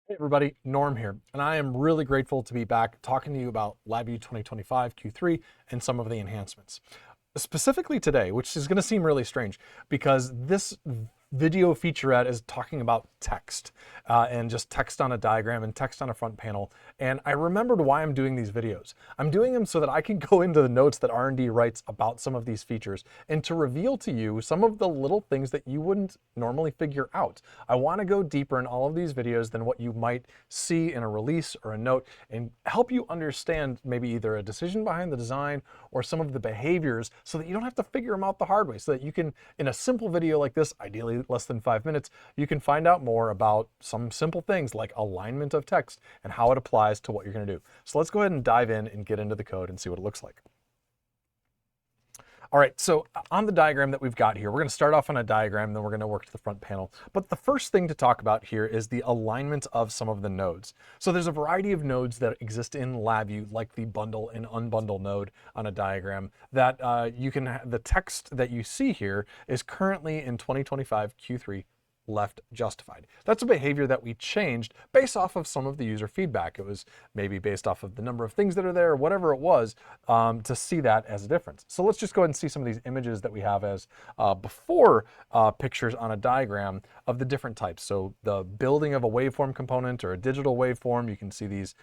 Hey everybody, Norm here, and I am really grateful to be back talking to you about LabVIEW 2025 Q3 and some of the enhancements. Specifically today, which is going to seem really strange because this video featurette is talking about text and just text on a diagram and text on a front panel. And I remembered why I'm doing these videos. I'm doing them so that I can go into the notes that R&D writes about some of these features and to reveal to you some of the little things that you wouldn't normally figure out. I want to go deeper in all of these videos than what you might see in a release or a note and help you understand maybe either a decision behind the design or some of the behaviors so that you don't have to figure them out the hard way, so that you can, in a simple video like this, ideally less than 5 minutes, you can find out more about some simple things like alignment of text and how it applies to what you're going to do. So let's go ahead and dive in and get into the code and see what it looks like. All right, so on the diagram that we've got here, we're going to start off on a diagram, and then we're going to work to the front panel. But the first thing to talk about here is the alignment of some of the nodes. So there's a variety of nodes that exist in LabVIEW, like the bundle and unbundle node on a diagram, that the text that you see here is currently in 2025 Q3 left justified. That's a behavior that we changed based off of some of the user feedback. It was maybe based off of the number of things that are there, or whatever it was, to see that as a difference. So let's just go ahead and see some of these images that we have as before pictures on a diagram of the different types. So the building of a waveform component or a digital waveform, you can see these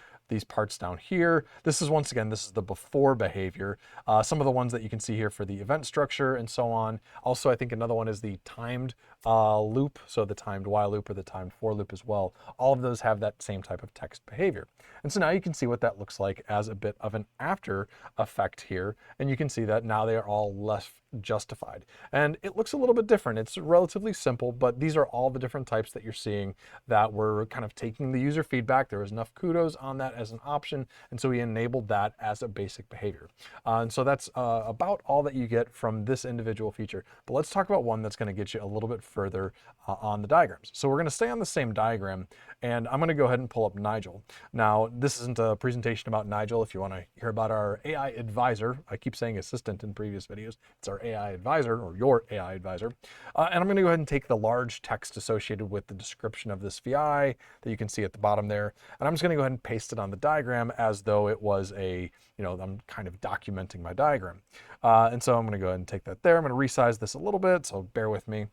parts down here. This is, once again, this is the before behavior. Some of the ones that you can see here for the event structure and so on. Also, I think another one is the timed loop, so the timed while loop or the timed for loop as well. All of those have that same type of text behavior. And so now you can see what that looks like as a bit of an after effect here. And you can see that now they are all less justified. And it looks a little bit different. It's relatively simple, but these are all the different types that you're seeing that we're kind of taking the user feedback. There was enough kudos on that as an option, and so we enabled that as a basic behavior. And so that's about all that you get from this individual feature. But let's talk about one that's going to get you a little bit further on the diagrams. So we're going to stay on the same diagram, and I'm going to go ahead and pull up Nigel. Now, this isn't a presentation about Nigel. If you want to hear about our AI advisor, I keep saying assistant in previous videos, it's our AI advisor, or your AI advisor. And I'm going to go ahead and take the large text associated with the description of this VI that you can see at the bottom there, and I'm just going to go ahead and paste it on the diagram as though it was I'm kind of documenting my diagram. And so I'm going to go ahead and take that there. I'm going to resize this a little bit, so bear with me.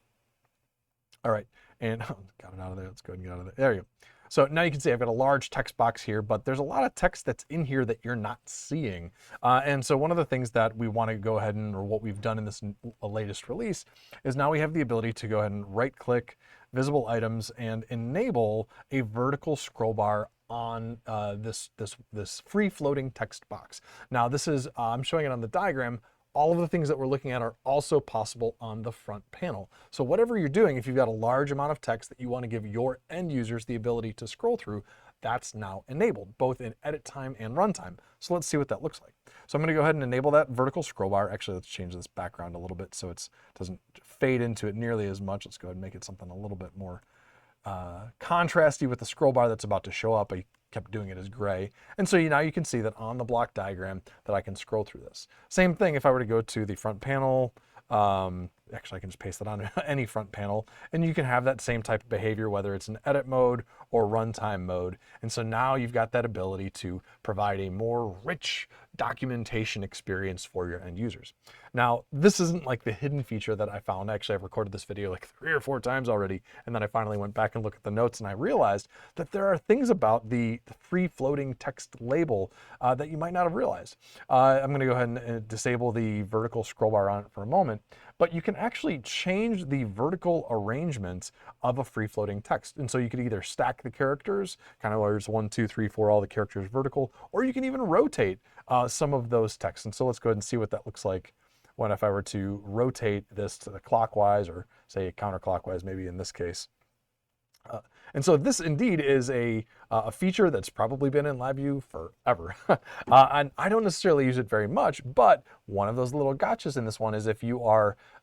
All right, and got it out of there. Let's go ahead and get out of there. There you go. So now you can see I've got a large text box here, but there's a lot of text that's in here that you're not seeing. And so one of the things that we want to go ahead and, or what we've done in this latest release, is now we have the ability to go ahead and right click visible items and enable a vertical scroll bar on this free floating text box. Now this is, I'm showing it on the diagram. All of the things that we're looking at are also possible on the front panel. So whatever you're doing, if you've got a large amount of text that you want to give your end users the ability to scroll through, that's now enabled, both in edit time and runtime. So let's see what that looks like. So I'm going to go ahead and enable that vertical scroll bar. Actually, let's change this background a little bit so it doesn't fade into it nearly as much. Let's go ahead and make it something a little bit more contrasty with the scroll bar that's about to show up. I kept doing it as gray. And so now you can see that on the block diagram that I can scroll through this. Same thing if I were to go to the front panel. Actually, I can just paste that on any front panel, and you can have that same type of behavior, whether it's in edit mode or runtime mode. And so now you've got that ability to provide a more rich documentation experience for your end users. Now, this isn't like the hidden feature that I found. Actually, I've recorded this video like 3 or 4 times already, and then I finally went back and looked at the notes, and I realized that there are things about the free floating text label that you might not have realized. I'm going to go ahead and disable the vertical scroll bar on it for a moment, but you can actually change the vertical arrangement of a free floating text. And so you could either stack the characters, kind of where it's 1, 2, 3, 4, all the characters vertical, or you can even rotate some of those texts. And so let's go ahead and see what that looks like when if I were to rotate this to the clockwise, or say counterclockwise, maybe in this case. And so this indeed is a feature that's probably been in LabVIEW forever. And I don't necessarily use it very much, but one of those little gotchas in this one is if you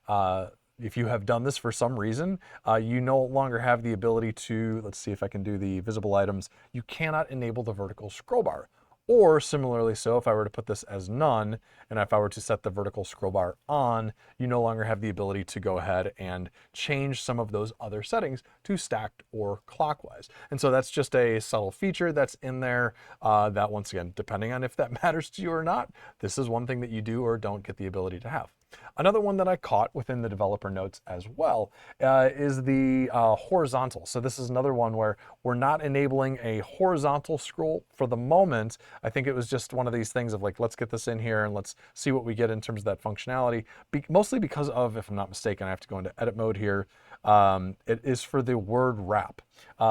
have done this for some reason, you no longer have the ability to, let's see if I can do the visible items, you cannot enable the vertical scroll bar. Or similarly, so if I were to put this as none, and if I were to set the vertical scroll bar on, you no longer have the ability to go ahead and change some of those other settings to stacked or clockwise. And so that's just a subtle feature that's in there that, once again, depending on if that matters to you or not, this is one thing that you do or don't get the ability to have. Another one that I caught within the developer notes as well is the horizontal. So this is another one where we're not enabling a horizontal scroll for the moment. I think it was just one of these things of like, let's get this in here and let's see what we get in terms of that functionality. Mostly because of, if I'm not mistaken, I have to go into edit mode here. It is for the word wrap.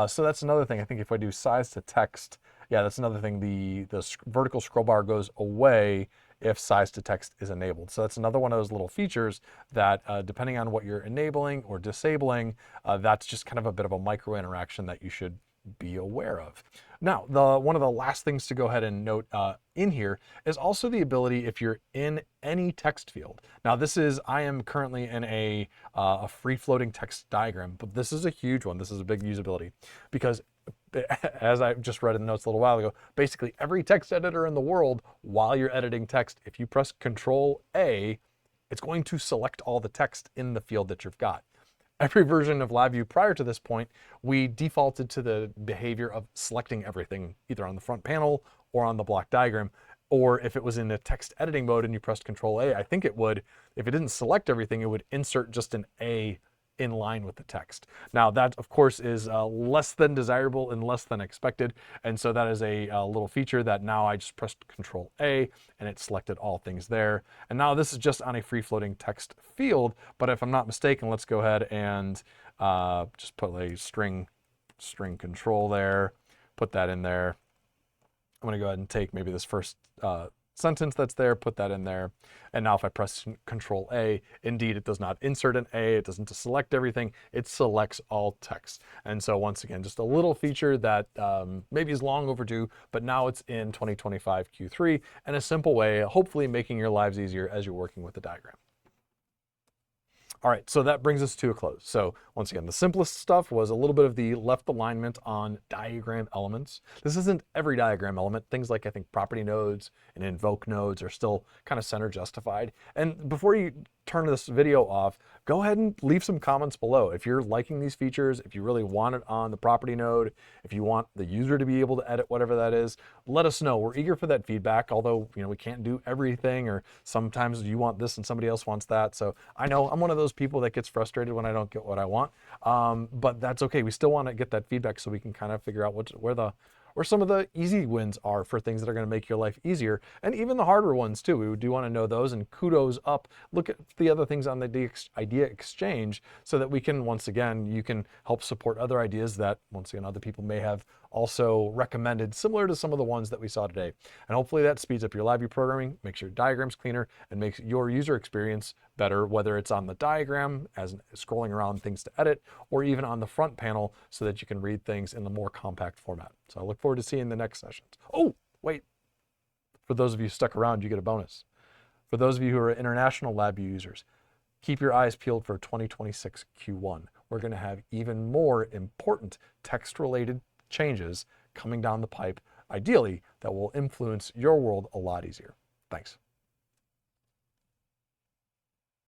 So that's another thing. I think if I do size to text, yeah, that's another thing. The vertical scroll bar goes away if size to text is enabled. So that's another one of those little features that depending on what you're enabling or disabling, that's just kind of a bit of a micro interaction that you should be aware of. Now, one of the last things to go ahead and note in here is also the ability if you're in any text field. Now, I am currently in a free floating text diagram, but this is a huge one. This is a big usability because as I just read in the notes a little while ago, basically every text editor in the world, while you're editing text, if you press Ctrl+A, it's going to select all the text in the field that you've got. Every version of LabVIEW prior to this point, we defaulted to the behavior of selecting everything, either on the front panel or on the block diagram, or if it was in a text editing mode and you pressed Ctrl+A, I think it would, if it didn't select everything, it would insert just an A in line with the text. Now that of course is less than desirable and less than expected, and so that is a little feature that now I just pressed Ctrl+A and it selected all things there. And now this is just on a free floating text field, but if I'm not mistaken, let's go ahead and just put a string control there, put that in there. I'm going to go ahead and take maybe this first sentence that's there, put that in there. And now if I press Ctrl+A, indeed, it does not insert an A, it doesn't select everything, it selects all text. And so once again, just a little feature that maybe is long overdue, but now it's in 2025 Q3 and a simple way, hopefully making your lives easier as you're working with the diagram. All right, so that brings us to a close. So once again, the simplest stuff was a little bit of the left alignment on diagram elements. This isn't every diagram element. Things like I think property nodes and invoke nodes are still kind of center justified. And before you turn this video off, go ahead and leave some comments below. If you're liking these features, if you really want it on the property node, if you want the user to be able to edit whatever that is, let us know. We're eager for that feedback, although we can't do everything, or sometimes you want this and somebody else wants that. So I know I'm one of those people that gets frustrated when I don't get what I want, but that's okay. We still want to get that feedback so we can kind of figure out where some of the easy wins are for things that are going to make your life easier, and even the harder ones too. We do want to know those, and kudos up. Look at the other things on the idea exchange so that we can, once again, you can help support other ideas that, once again, other people may have also recommended, similar to some of the ones that we saw today. And hopefully that speeds up your LabVIEW programming, makes your diagrams cleaner, and makes your user experience better, whether it's on the diagram as scrolling around things to edit, or even on the front panel so that you can read things in the more compact format. So I look forward to seeing the next sessions. Oh, wait. For those of you stuck around, you get a bonus. For those of you who are international LabVIEW users, keep your eyes peeled for 2026 Q1. We're going to have even more important text-related changes coming down the pipe, ideally, that will influence your world a lot easier. Thanks.